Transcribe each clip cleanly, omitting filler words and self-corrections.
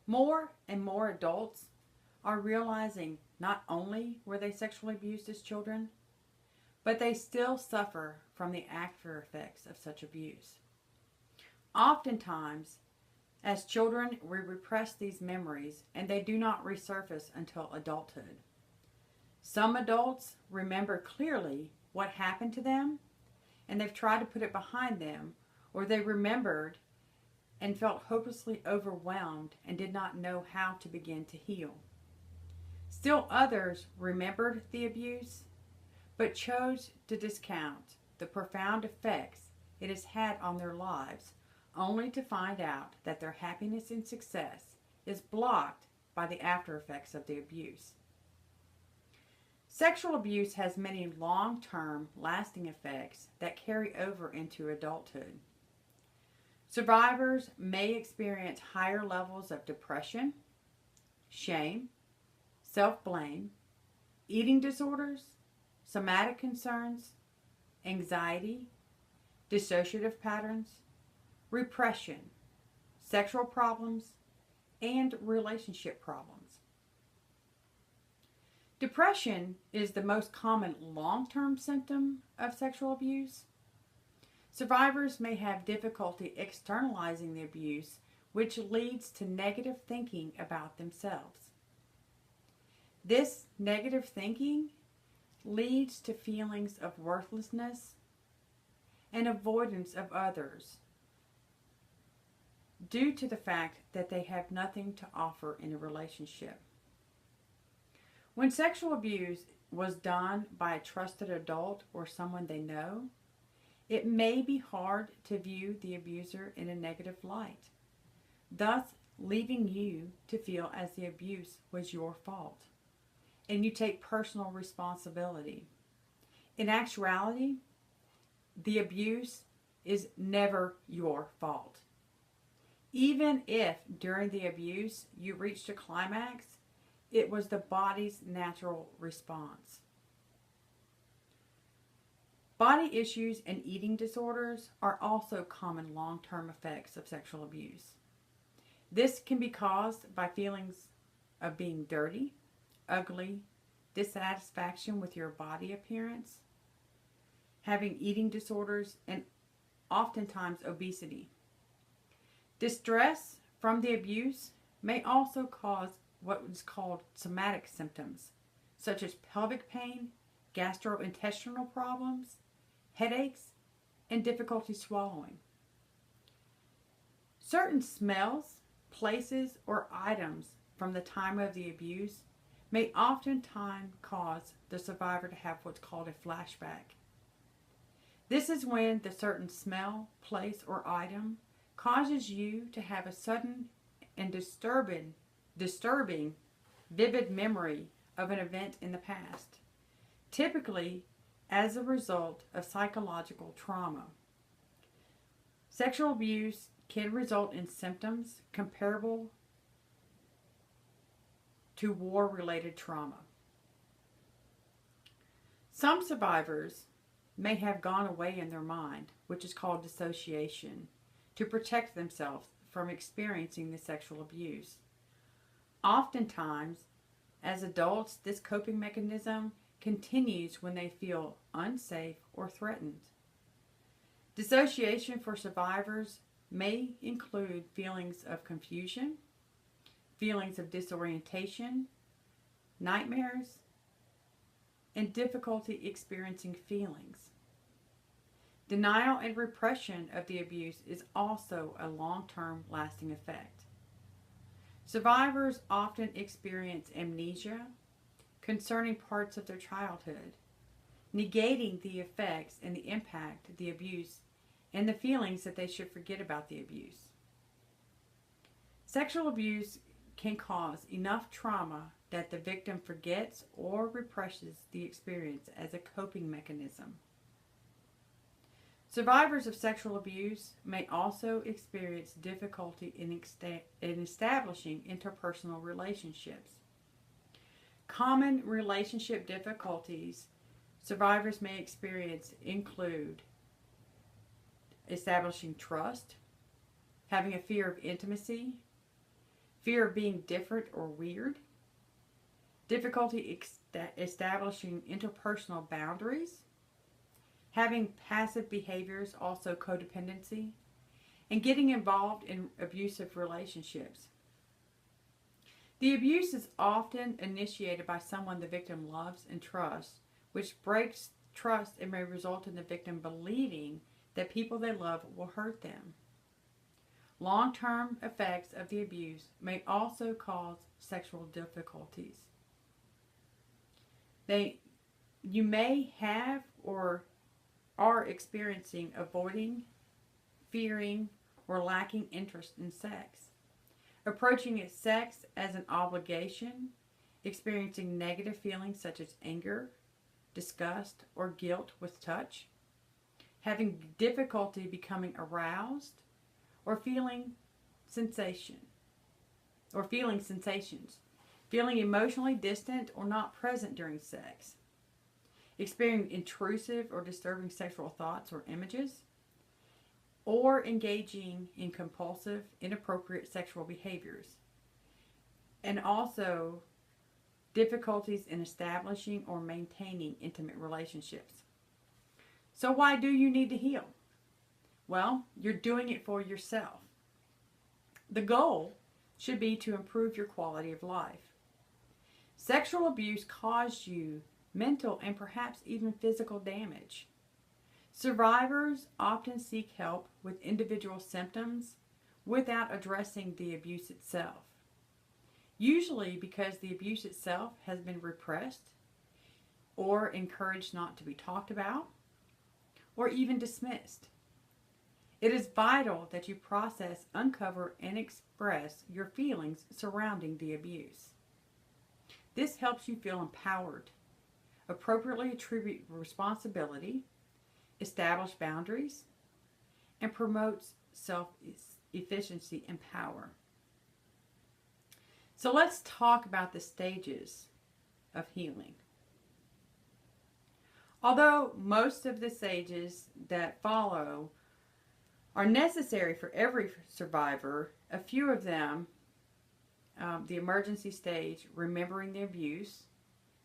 More and more adults are realizing not only were they sexually abused as children, but they still suffer from the after effects of such abuse. Oftentimes, as children, we repress these memories and they do not resurface until adulthood. Some adults remember clearly what happened to them and they've tried to put it behind them, or they remembered and felt hopelessly overwhelmed and did not know how to begin to heal. Still others remembered the abuse, but chose to discount the profound effects it has had on their lives, only to find out that their happiness and success is blocked by the after effects of the abuse. Sexual abuse has many long-term, lasting effects that carry over into adulthood. Survivors may experience higher levels of depression, shame, self-blame, eating disorders, somatic concerns, anxiety, dissociative patterns, repression, sexual problems, and relationship problems. Depression is the most common long-term symptom of sexual abuse. Survivors may have difficulty externalizing the abuse, which leads to negative thinking about themselves. This negative thinking leads to feelings of worthlessness and avoidance of others due to the fact that they have nothing to offer in a relationship. When sexual abuse was done by a trusted adult or someone they know, it may be hard to view the abuser in a negative light, thus leaving you to feel as the abuse was your fault, and you take personal responsibility. In actuality, the abuse is never your fault. Even if during the abuse you reached a climax, it was the body's natural response. Body issues and eating disorders are also common long-term effects of sexual abuse. This can be caused by feelings of being dirty, ugly, dissatisfaction with your body appearance, having eating disorders, and oftentimes obesity. Distress from the abuse may also cause what is called somatic symptoms, such as pelvic pain, gastrointestinal problems, headaches, and difficulty swallowing. Certain smells, places, or items from the time of the abuse may oftentimes cause the survivor to have what's called a flashback. This is when the certain smell, place, or item causes you to have a sudden and disturbing, vivid memory of an event in the past, typically as a result of psychological trauma. Sexual abuse can result in symptoms comparable to war-related trauma. Some survivors may have gone away in their mind, which is called dissociation, to protect themselves from experiencing the sexual abuse. Oftentimes, as adults, this coping mechanism continues when they feel unsafe or threatened. Dissociation for survivors may include feelings of confusion, feelings of disorientation, nightmares, and difficulty experiencing feelings. Denial and repression of the abuse is also a long-term lasting effect. Survivors often experience amnesia concerning parts of their childhood, negating the effects and the impact of the abuse and the feelings that they should forget about the abuse. Sexual abuse can cause enough trauma that the victim forgets or represses the experience as a coping mechanism. Survivors of sexual abuse may also experience difficulty in establishing interpersonal relationships. Common relationship difficulties survivors may experience include establishing trust, having a fear of intimacy, fear of being different or weird, difficulty establishing interpersonal boundaries, having passive behaviors, also codependency, and getting involved in abusive relationships. The abuse is often initiated by someone the victim loves and trusts, which breaks trust and may result in the victim believing that people they love will hurt them. Long-term effects of the abuse may also cause sexual difficulties. You may have or are experiencing avoiding, fearing, or lacking interest in sex, approaching sex as an obligation, experiencing negative feelings such as anger, disgust, or guilt with touch, having difficulty becoming aroused, or feeling sensations, feeling emotionally distant or not present during sex, experiencing intrusive or disturbing sexual thoughts or images, or engaging in compulsive, inappropriate sexual behaviors, and also difficulties in establishing or maintaining intimate relationships. So why do you need to heal? Well, you're doing it for yourself. The goal should be to improve your quality of life. Sexual abuse caused you mental and perhaps even physical damage. Survivors often seek help with individual symptoms without addressing the abuse itself. Usually because the abuse itself has been repressed or encouraged not to be talked about or even dismissed. It is vital that you process, uncover, and express your feelings surrounding the abuse. This helps you feel empowered, appropriately attribute responsibility, establish boundaries, and promotes self-efficiency and power. So let's talk about the stages of healing. Although most of the stages that follow are necessary for every survivor, a few of them, the emergency stage, remembering the abuse,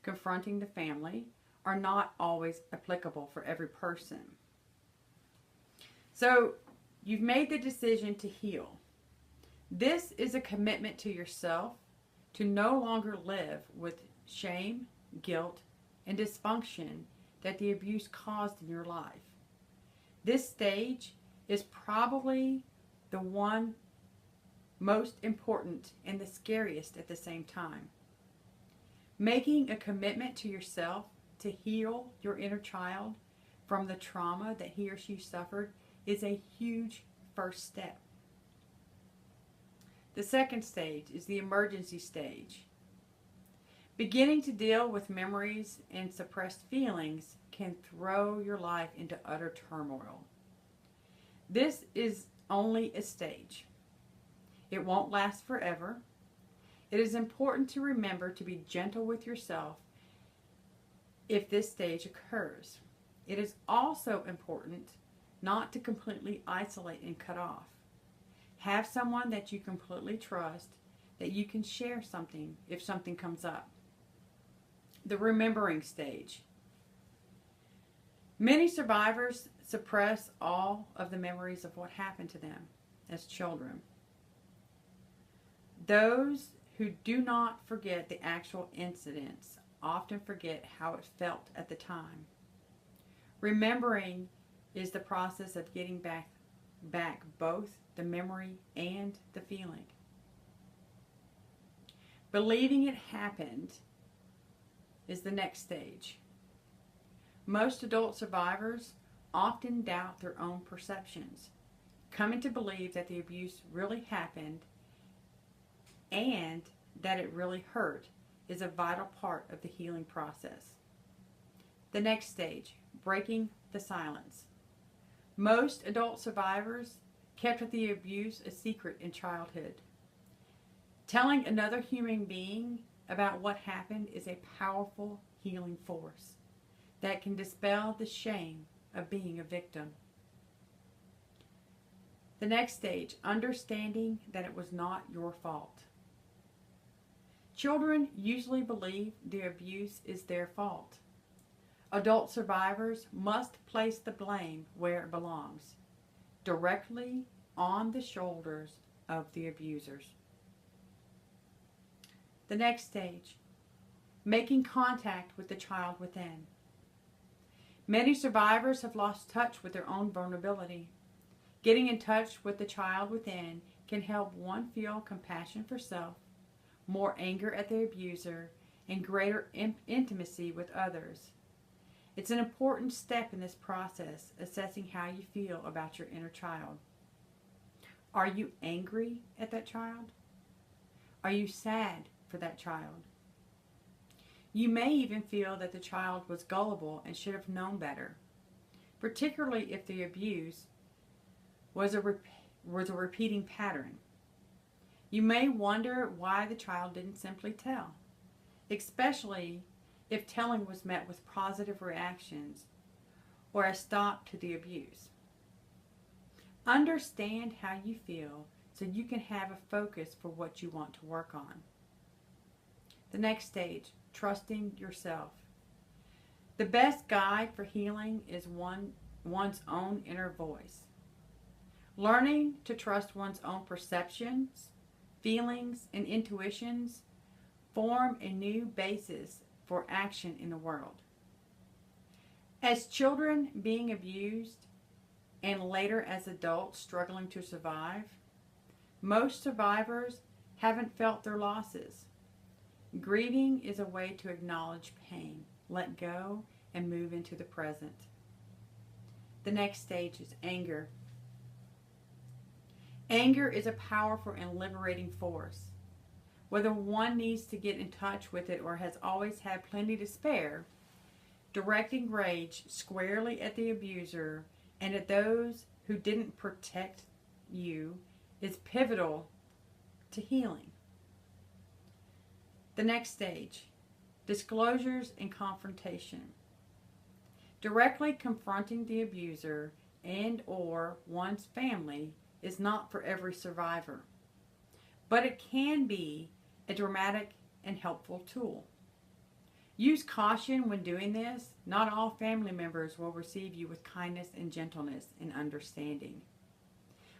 confronting the family, are not always applicable for every person. So you've made the decision to heal. This is a commitment to yourself to no longer live with shame, guilt, and dysfunction that the abuse caused in your life. This stage is probably the one most important and the scariest at the same time. Making a commitment to yourself to heal your inner child from the trauma that he or she suffered is a huge first step. The second stage is the emergency stage. Beginning to deal with memories and suppressed feelings can throw your life into utter turmoil. This is only a stage. It won't last forever. It is important to remember to be gentle with yourself if this stage occurs. It is also important not to completely isolate and cut off. Have someone that you completely trust, that you can share something if something comes up. The remembering stage. Many survivors suppress all of the memories of what happened to them as children. Those who do not forget the actual incidents often forget how it felt at the time. Remembering is the process of getting back both the memory and the feeling. Believing it happened is the next stage. Most adult survivors often doubt their own perceptions, coming to believe that the abuse really happened and that it really hurt is a vital part of the healing process. The next stage, breaking the silence. Most adult survivors kept the abuse a secret in childhood. Telling another human being about what happened is a powerful healing force that can dispel the shame of being a victim. The next stage, understanding that it was not your fault. Children usually believe the abuse is their fault. Adult survivors must place the blame where it belongs, directly on the shoulders of the abusers. The next stage, making contact with the child within. Many survivors have lost touch with their own vulnerability. Getting in touch with the child within can help one feel compassion for self, more anger at the abuser, and greater intimacy with others. It's an important step in this process, assessing how you feel about your inner child. Are you angry at that child? Are you sad for that child? You may even feel that the child was gullible and should have known better, particularly if the abuse was a repeating pattern. You may wonder why the child didn't simply tell, especially if telling was met with positive reactions or a stop to the abuse. Understand how you feel so you can have a focus for what you want to work on. The next stage, trusting yourself. The best guide for healing is one's own inner voice. Learning to trust one's own perceptions, feelings, and intuitions form a new basis for action in the world. As children being abused and later as adults struggling to survive, most survivors haven't felt their losses. Grieving is a way to acknowledge pain, let go, and move into the present. The next stage is anger. Anger is a powerful and liberating force. Whether one needs to get in touch with it or has always had plenty to spare, directing rage squarely at the abuser and at those who didn't protect you is pivotal to healing. The next stage, disclosures and confrontation. Directly confronting the abuser and or one's family is not for every survivor, but it can be a dramatic and helpful tool. Use caution when doing this. Not all family members will receive you with kindness and gentleness and understanding,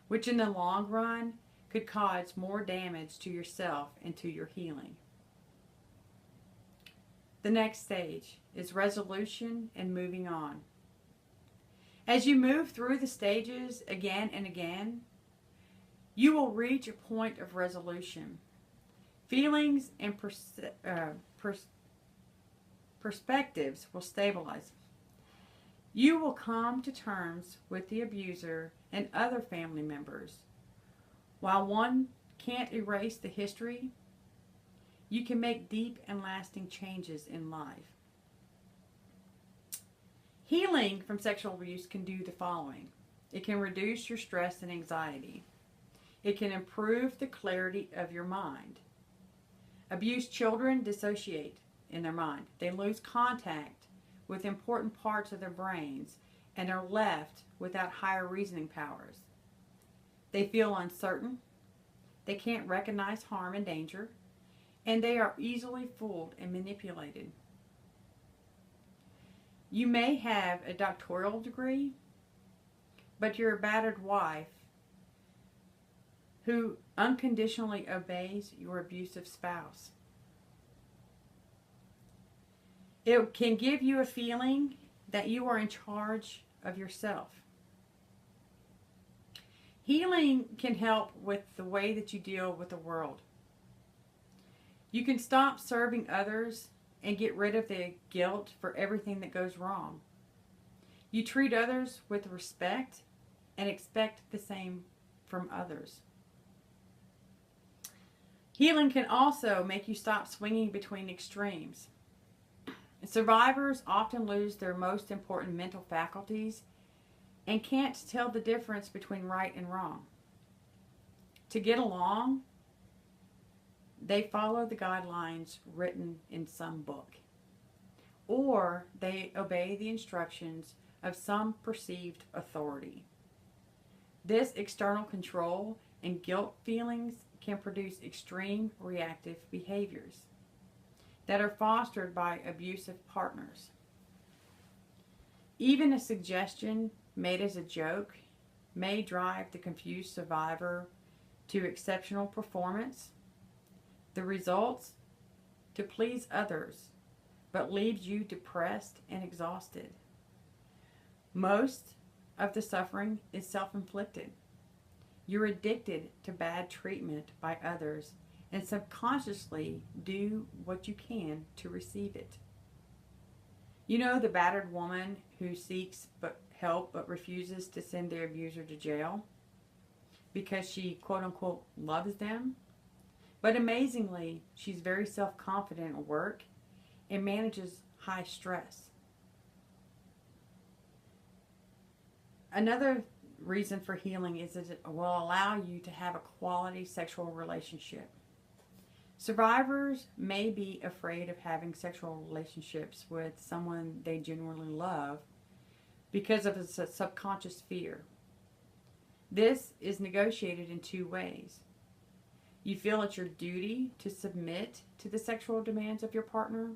which in the long run could cause more damage to yourself and to your healing. The next stage is resolution and moving on. As you move through the stages again and again, you will reach a point of resolution. Feelings and perspectives will stabilize. You will come to terms with the abuser and other family members. While one can't erase the history, you can make deep and lasting changes in life. Healing from sexual abuse can do the following. It can reduce your stress and anxiety. It can improve the clarity of your mind. Abused children dissociate in their mind. They lose contact with important parts of their brains and are left without higher reasoning powers. They feel uncertain. They can't recognize harm and danger. And they are easily fooled and manipulated. You may have a doctoral degree, but you're a battered wife who unconditionally obeys your abusive spouse. It can give you a feeling that you are in charge of yourself. Healing can help with the way that you deal with the world. You can stop serving others and get rid of the guilt for everything that goes wrong. You treat others with respect and expect the same from others. Healing can also make you stop swinging between extremes. Survivors often lose their most important mental faculties and can't tell the difference between right and wrong. To get along, they follow the guidelines written in some book, or they obey the instructions of some perceived authority. This external control and guilt feelings can produce extreme reactive behaviors that are fostered by abusive partners. Even a suggestion made as a joke may drive the confused survivor to exceptional performance. The results? To please others, but leaves you depressed and exhausted. Most of the suffering is self-inflicted. You're addicted to bad treatment by others and subconsciously do what you can to receive it. You know the battered woman who seeks help but refuses to send their abuser to jail because she quote-unquote loves them? But amazingly, she's very self-confident at work and manages high stress. Another reason for healing is that it will allow you to have a quality sexual relationship. Survivors may be afraid of having sexual relationships with someone they genuinely love because of a subconscious fear. This is negotiated in two ways. You feel it's your duty to submit to the sexual demands of your partner,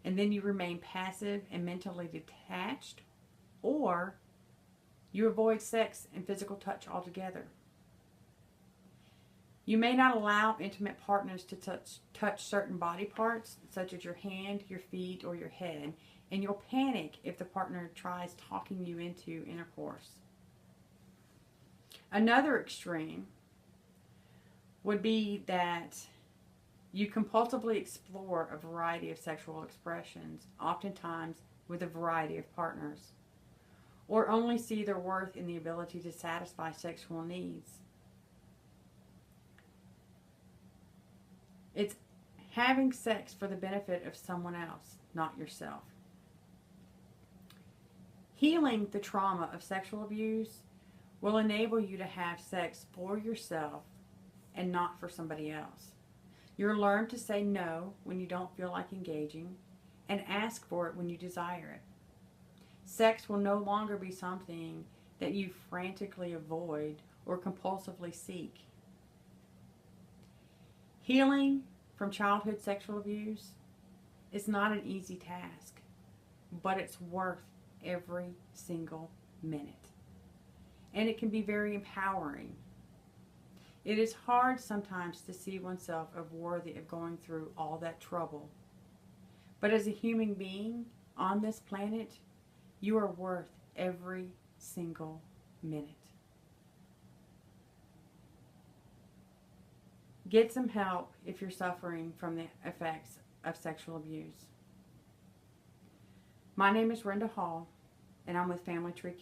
and then you remain passive and mentally detached, or you avoid sex and physical touch altogether. You may not allow intimate partners to touch certain body parts, such as your hand, your feet, or your head, and you'll panic if the partner tries talking you into intercourse. Another extreme would be that you compulsively explore a variety of sexual expressions, oftentimes with a variety of partners, or only see their worth in the ability to satisfy sexual needs. It's having sex for the benefit of someone else, not yourself. Healing the trauma of sexual abuse will enable you to have sex for yourself and not for somebody else. You'll learn to say no when you don't feel like engaging and ask for it when you desire it. Sex will no longer be something that you frantically avoid or compulsively seek. Healing from childhood sexual abuse is not an easy task, but it's worth every single minute. And it can be very empowering. It is hard sometimes to see oneself as worthy of going through all that trouble. But as a human being on this planet, you are worth every single minute. Get some help if you're suffering from the effects of sexual abuse. My name is Brenda Hall, and I'm with Family Tree